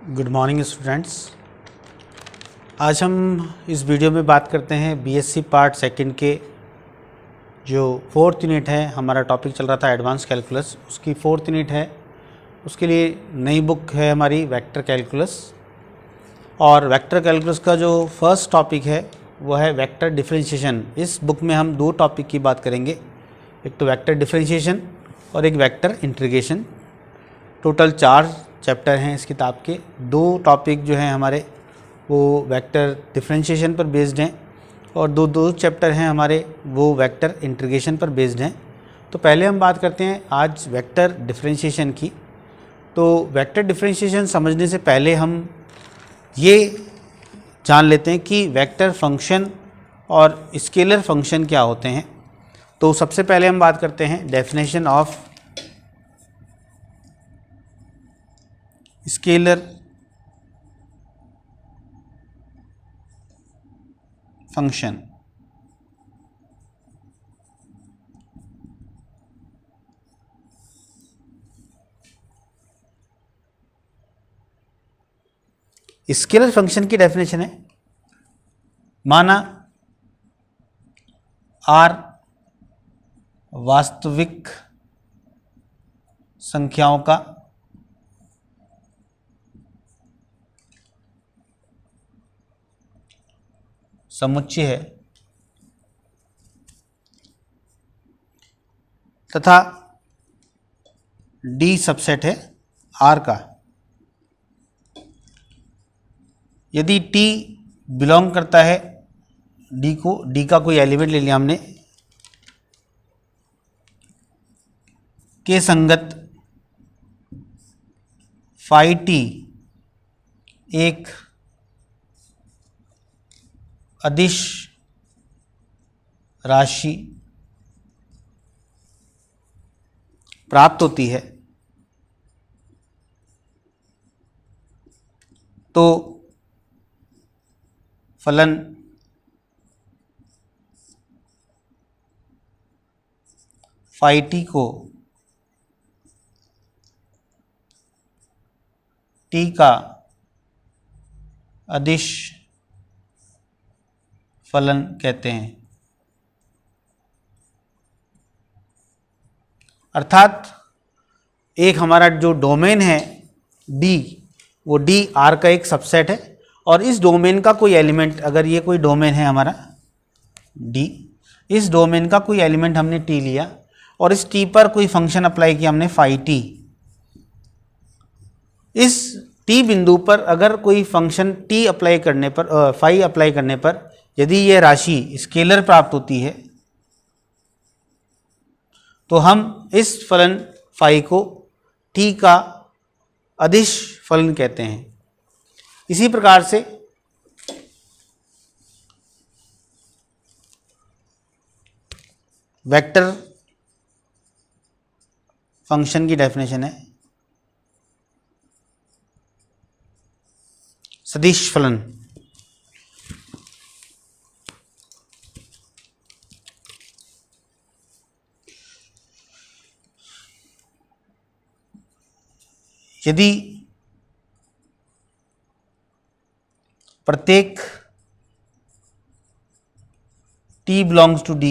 Good morning students. आज हम इस वीडियो में बात करते हैं बीएससी पार्ट सेकंड के जो फोर्थ यूनिट है। हमारा टॉपिक चल रहा था एडवांस कैलकुलस, उसकी फोर्थ यूनिट है। उसके लिए नई बुक है हमारी वेक्टर कैलकुलस, और वेक्टर कैलकुलस का जो फर्स्ट टॉपिक है वो है वेक्टर डिफरेंशिएशन। इस बुक में हम दो टॉपिक की बात करेंगे, एक तो वेक्टर डिफरेंशिएशन और एक वेक्टर इंटीग्रेशन। टोटल 4 चैप्टर हैं इस किताब के। 2 टॉपिक जो हैं हमारे वो वेक्टर डिफरेंशिएशन पर बेस्ड हैं, और दो चैप्टर हैं हमारे वो वेक्टर इंटीग्रेशन पर बेस्ड हैं। तो पहले हम बात करते हैं आज वेक्टर डिफरेंशिएशन की। तो वेक्टर डिफरेंशिएशन समझने से पहले हम ये जान लेते हैं कि वेक्टर फंक्शन और स्केलर फंक्शन क्या होते हैं। तो सबसे पहले हम बात करते हैं definition of scalar function. Scalar function की डेफिनेशन है, माना आर वास्तविक संख्याओं का समुच्चय है तथा डी सबसेट है आर का। यदि टी बिलोंग करता है डी को, डी का कोई एलिमेंट ले लिया हमने, के संगत फाई टी एक अदिश राशि प्राप्त होती है, तो फलन फाई टी को टी का अदिश फलन कहते हैं। अर्थात एक हमारा जो डोमेन है डी, वो डी आर का एक सबसेट है, और इस डोमेन का कोई एलिमेंट, अगर ये कोई डोमेन है हमारा डी, इस डोमेन का कोई एलिमेंट हमने टी लिया और इस टी पर कोई फंक्शन अप्लाई किया हमने फाई टी। इस टी बिंदु पर अगर कोई फंक्शन टी अप्लाई करने पर, फाई अप्लाई करने पर यदि ये राशि स्केलर प्राप्त होती है, तो हम इस फलन फाई को टी का अदिश फलन कहते हैं। इसी प्रकार से वेक्टर फंक्शन की डेफिनेशन है सदिश फलन। यदि प्रत्येक t बिलोंग्स टू d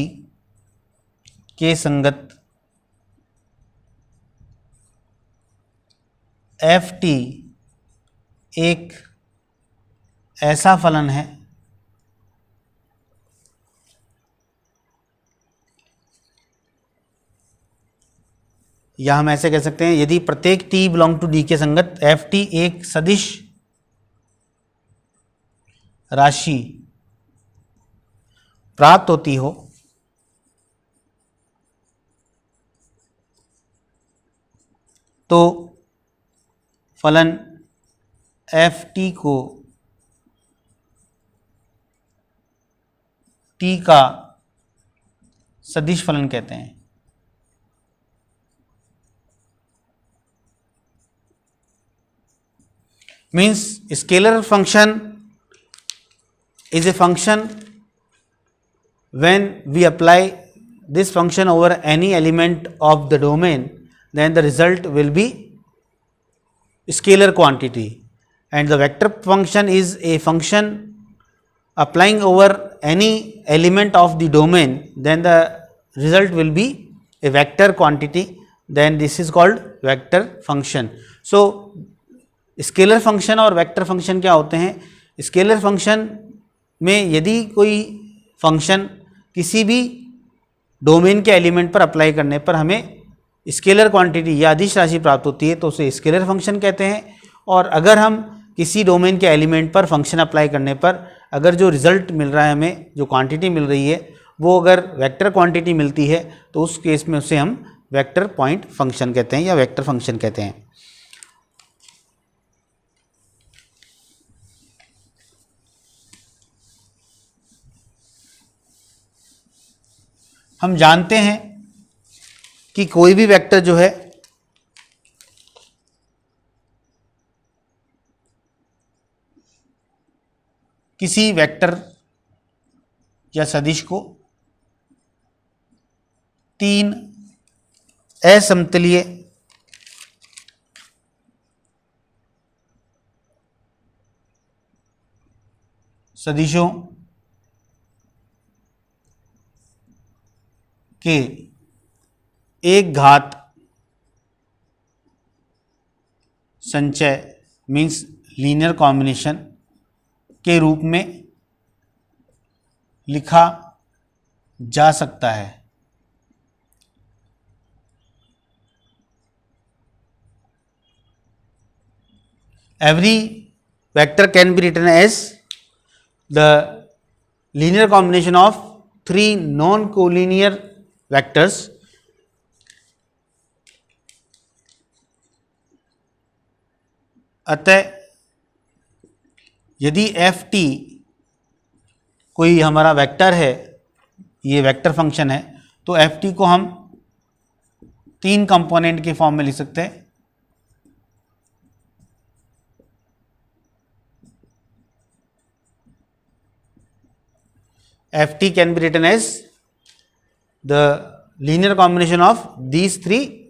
के संगत एफ टी एक ऐसा फलन है या हम ऐसे कह सकते हैं, यदि प्रत्येक t बिलोंग टू d के संगत एफ टी एक सदिश राशि प्राप्त होती हो, तो फलन एफ टी को टी का सदिश फलन कहते हैं। Means scalar function is a function when we apply this function over any element of the domain, then the result will be scalar quantity. and the vector function is a function applying over any element of the domain, then the result will be a vector quantity, then this is called vector function. So scalar function और vector function क्या होते हैं? Scalar function में यदि कोई function किसी भी domain के एलिमेंट पर अप्लाई करने पर हमें स्केलर क्वांटिटी या अदिश राशि प्राप्त होती है तो उसे स्केलर फंक्शन कहते हैं। और अगर हम किसी डोमेन के एलिमेंट पर फंक्शन अप्लाई करने पर अगर जो रिजल्ट मिल रहा है, हमें जो क्वांटिटी मिल रही है वो अगर वेक्टर क्वांटिटी मिलती है तो उस केस में उसे हम वेक्टर पॉइंट फंक्शन कहते हैं या वेक्टर फंक्शन कहते हैं। हम जानते हैं कि कोई भी वेक्टर जो है किसी वेक्टर या सदिश को तीन असमतलीय सदिशों के एक घात संचय मीन्स लीनियर कॉम्बिनेशन के रूप में लिखा जा सकता है। Every vector can be written as the linear combination of three non-collinear vectors अतः यदि एफ टी कोई हमारा वेक्टर है, ये वेक्टर फंक्शन है, तो एफ टी को हम तीन कंपोनेंट के फॉर्म में लिख सकते हैं। F T can be written as the linear combination of these three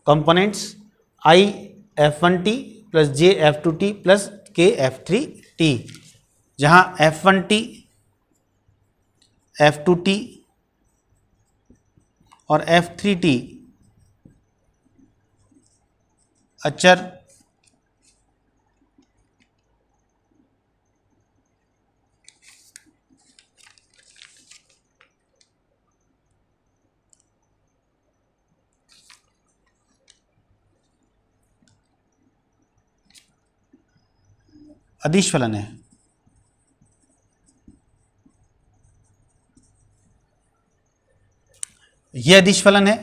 components I f1t plus j f2t plus k f3t, जहाँ f1t f2t और f3t अचर अदिश फलन है। ये अदिश फलन है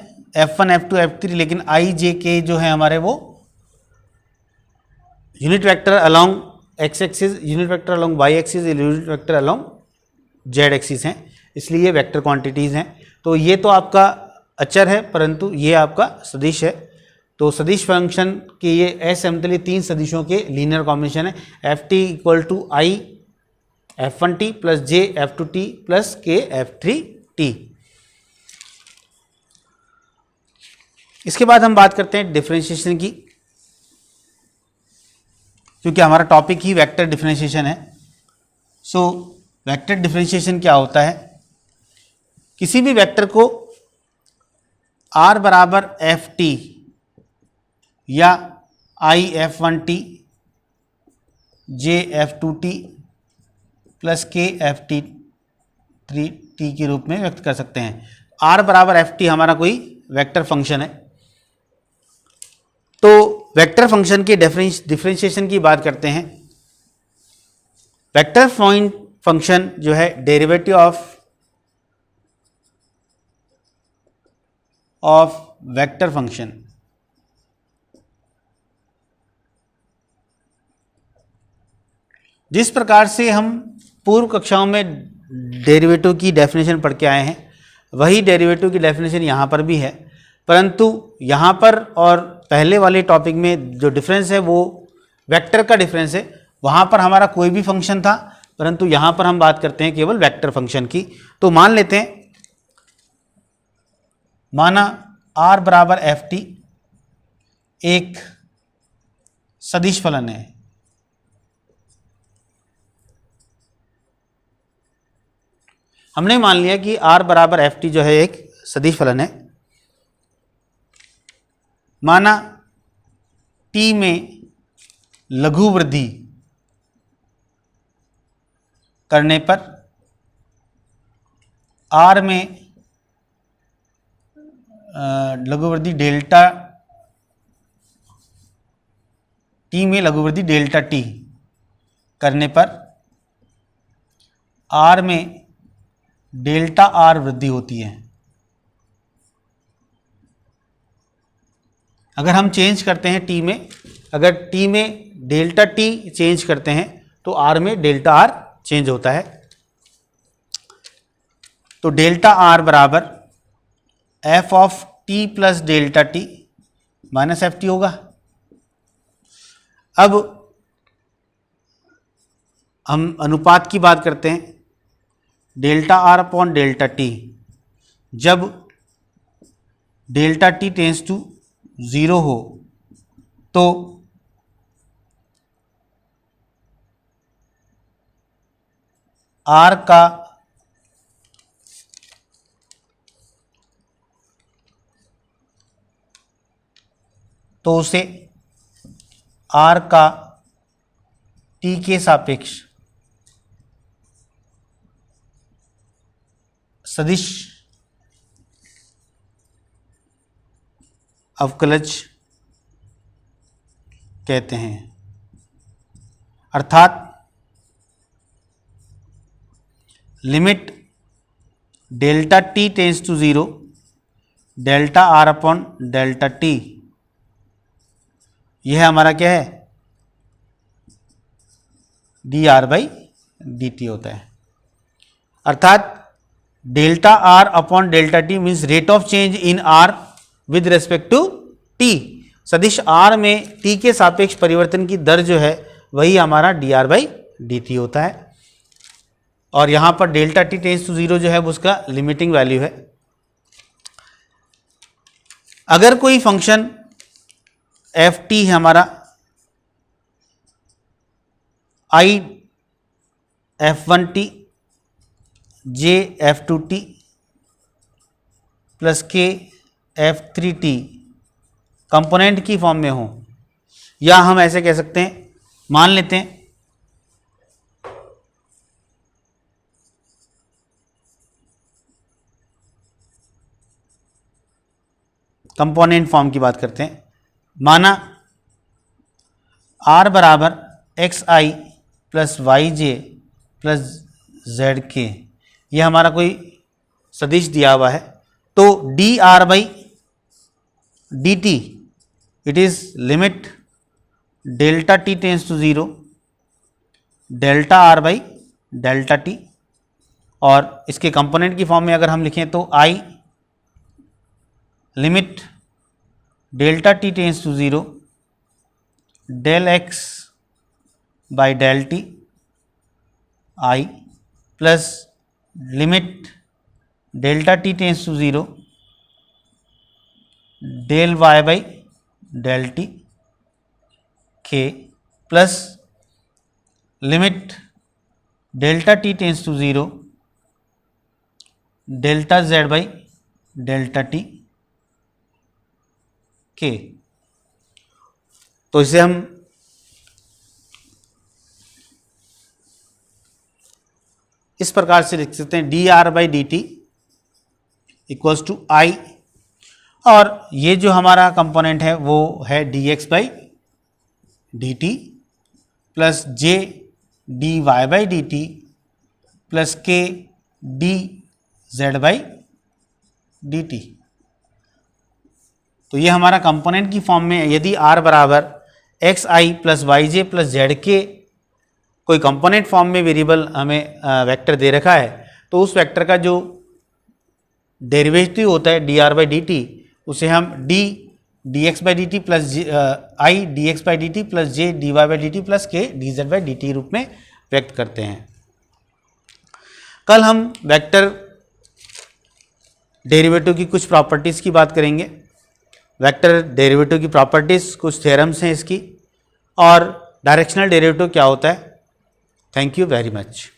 f1 f2 f3, लेकिन i j k जो है हमारे वो unit vector along x axis, unit vector along y axis, unit vector along z axis हैं, इसलिए ये वेक्टर क्वांटिटीज़ हैं। तो ये तो आपका अचर है परंतु ये आपका सदिश है। तो सदिश फंक्शन के ये असमतलीय तीन सदिशों के लीनियर कॉम्बिनेशन है। F T equal to I F one T plus J F two T plus K F three T. इसके बाद हम बात करते हैं डिफरेंशिएशन की, क्योंकि हमारा टॉपिक ही वेक्टर डिफरेंशिएशन है। सो वेक्टर डिफरेंशिएशन क्या होता है? किसी भी वेक्टर को r बराबर एफ टी या आई एफ वन टी जे F two T plus K F T three T के रूप में व्यक्त कर सकते हैं। r बराबर एफ टी हमारा कोई वेक्टर फंक्शन है। तो वेक्टर फंक्शन के डिफरेंशिएशन की बात करते हैं। वेक्टर फंक्शन जो है डेरिवेटिव ऑफ वेक्टर फंक्शन जिस प्रकार से हम पूर्व कक्षाओं में डेरिवेटिव की डेफिनेशन पढ़ के आए हैं, वही डेरिवेटिव की डेफिनेशन यहाँ पर भी है, परंतु यहाँ पर और पहले वाले टॉपिक में जो डिफरेंस है वो वेक्टर का डिफरेंस है। वहाँ पर हमारा कोई भी फंक्शन था, परंतु यहाँ पर हम बात करते हैं केवल वेक्टर फंक्शन की। तो मान लेते हैं, माना r बराबर एफ टी एक सदिश फलन है। हमने मान लिया कि r बराबर एफ टी जो है एक सदिश फलन है। माना t में लघु वृद्धि करने पर r में लघु वृद्धि डेल्टा t में लघु वृद्धि डेल्टा t करने पर r में डेल्टा r वृद्धि होती है। अगर हम चेंज करते हैं t में, अगर t में डेल्टा t चेंज करते हैं तो r में डेल्टा r चेंज होता है। तो डेल्टा r बराबर F of T plus delta T minus F T होगा। अब हम अनुपात की बात करते हैं। Delta R upon delta T, जब डेल्टा टी टेंस टू 0 हो तो आर का तो उसे आर का टी के सापेक्ष सदिश अवकलज कहते हैं। अर्थात limit delta T tends to 0 delta R upon delta T, यह हमारा क्या है, D R by D T होता है। अर्थात delta R upon delta T means rate of change in R with respect to T. सदिश आर में T के सापेक्ष परिवर्तन की दर जो है वही हमारा D R by D T होता है। और यहाँ पर डेल्टा टी टेंस टू 0 जो है वो उसका लिमिटिंग वैल्यू है। अगर कोई फंक्शन एफ टी है हमारा आई एफ वन टी जे F two T plus K F three T component की फॉर्म में हो, या हम ऐसे कह सकते हैं, मान लेते हैं कंपोनेंट फॉर्म की बात करते हैं। माना r बराबर X I plus Y J plus Z K, यह हमारा कोई सदिश दिया हुआ है। तो D R by D T it is limit delta T tends to 0 delta R by delta T, और इसके कंपोनेंट की फॉर्म में अगर हम लिखें तो I limit delta T tends to 0 del X by del T I plus limit delta T tends to 0 del Y by del T K plus limit delta T tends to 0 delta Z by delta T K. तो इसे हम इस प्रकार से लिख सकते हैं, D R by D T equals to I, और ये जो हमारा कंपोनेंट है वो है D X by D T plus J D Y by D T plus K D Z by D T. तो ये हमारा कंपोनेंट की फॉर्म में, यदि r बराबर X I plus Y J plus Z के कोई कंपोनेंट फॉर्म में वेरिएबल हमें वेक्टर दे रखा है, तो उस वेक्टर का जो डेरिवेटिव होता है D R by D T, उसे हम D X by D T plus I D X by D T plus J D Y by D T plus K D Z by D T रूप में व्यक्त करते हैं। कल हम vector derivative की कुछ प्रॉपर्टीज़ की बात करेंगे। वेक्टर डेरिवेटिव की प्रॉपर्टीज़, कुछ थ्योरम्स हैं इसकी, और डायरेक्शनल डेरिवेटिव क्या होता है। Thank you very much.